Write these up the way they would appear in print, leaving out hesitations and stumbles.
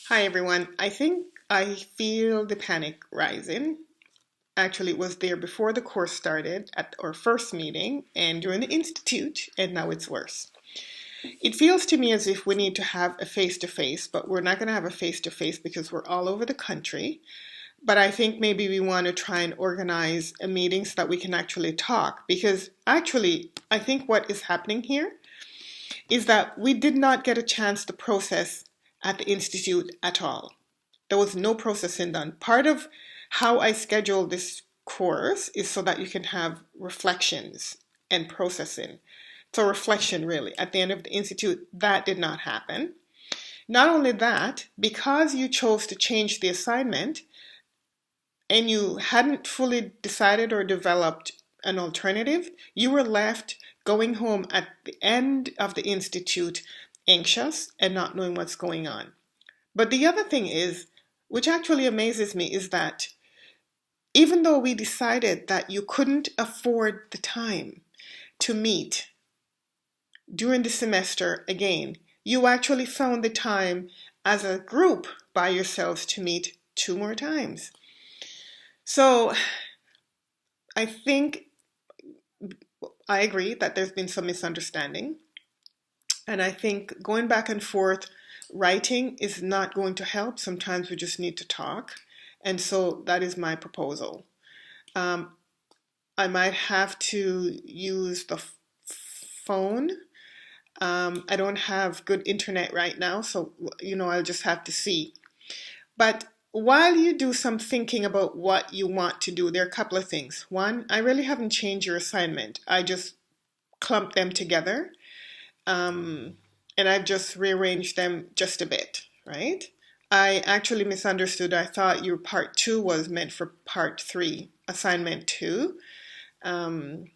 Hi everyone. I think I feel the panic rising. Actually, it was there before the course started at our first meeting and during the institute, and now it's worse. It feels to me as if we need to have a face to face, but we're not going to have a face to face because we're all over the country. But I think maybe we want to try and organize a meeting so that we can actually talk. Because actually, I think what is happening here is that we did not get a chance to process at the Institute at all. There was no processing done. Part of how I schedule this course is so that you can have reflections and processing. So reflection really at the end of the Institute, that did not happen. Not only that, because you chose to change the assignment and you hadn't fully decided or developed an alternative, you were left going home at the end of the Institute anxious and not knowing what's going on. But the other thing is, which actually amazes me, is that even though we decided that you couldn't afford the time to meet during the semester again, you actually found the time as a group by yourselves to meet 2 more times. So I think I agree that there's been some misunderstanding. And I think going back and forth, writing is not going to help. Sometimes we just need to talk. And so that is my proposal. I might have to use the phone. I don't have good internet right now, so I'll just have to see. But while you do some thinking about what you want to do, there are a couple of things. One, I really haven't changed your assignment. I just clumped them together. And I've just rearranged them just a bit, right? I actually misunderstood. I thought your part 2 was meant for part 3, assignment 2. And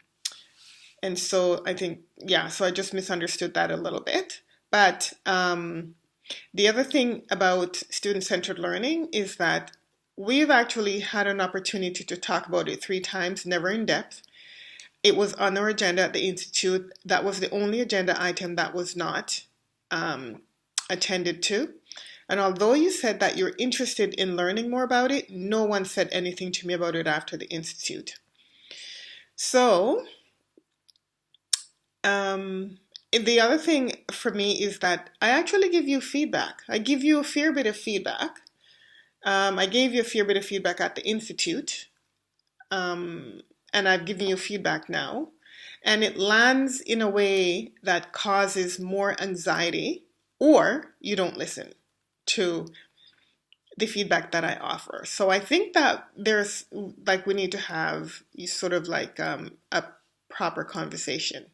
so I think, so I just misunderstood that a little bit. But the other thing about student-centered learning is that we've actually had an opportunity to talk about it 3 times, never in depth. It was on our agenda at the Institute. That was the only agenda item that was not attended to. And although you said that you're interested in learning more about it, no one said anything to me about it after the Institute. So the other thing for me is that I actually give you feedback. I give you a fair bit of feedback. I gave you a fair bit of feedback at the Institute. And I've given you feedback now, and it lands in a way that causes more anxiety, or you don't listen to the feedback that I offer. So I think that we need to have sort of like a proper conversation.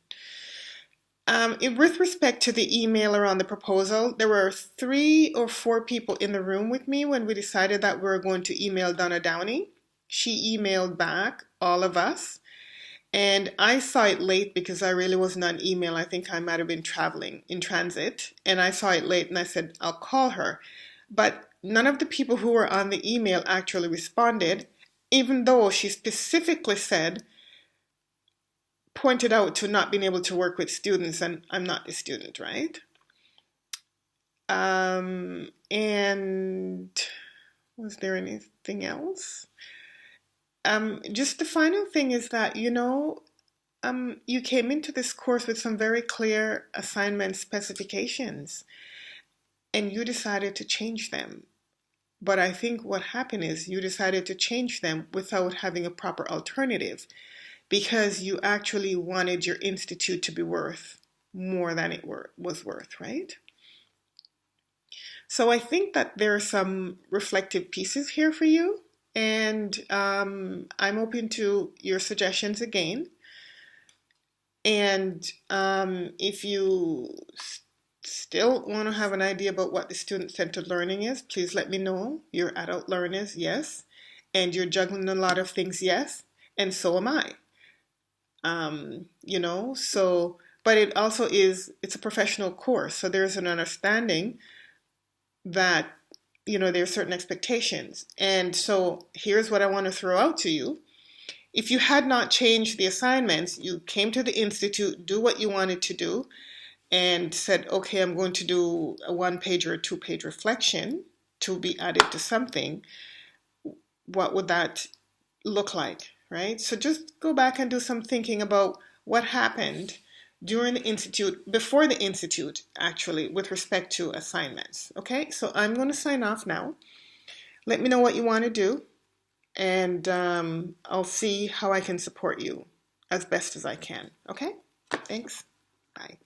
With respect to the email around the proposal, there were 3 or 4 people in the room with me when we decided that we were going to email Donna Downey. She emailed back all of us, and I saw it late because I really wasn't on email. I think I might have been traveling in transit, and I saw it late and I said, I'll call her. But none of the people who were on the email actually responded, even though she specifically pointed out to not being able to work with students, and I'm not a student, right? And was there anything else? Just the final thing is that, you came into this course with some very clear assignment specifications, and you decided to change them. But I think what happened is you decided to change them without having a proper alternative, because you actually wanted your institute to be worth more than it was worth, right? So I think that there are some reflective pieces here for you. And I'm open to your suggestions again. And if you still want to have an idea about what the student-centered learning is, please let me know. You're adult learners, yes. And you're juggling a lot of things, yes. And so am I. But it also it's a professional course. So there's an understanding that there are certain expectations. And so here's what I want to throw out to you. If you had not changed the assignments, you came to the Institute, do what you wanted to do, and said, okay, I'm going to do a 1-page or a 2-page reflection. to be added to something, what would that look like, right? So just go back and do some thinking about what happened during the institute, before the institute, actually, with respect to assignments. Okay, so I'm going to sign off now. Let me know what you want to do, and I'll see how I can support you as best as I can. Okay, thanks. Bye.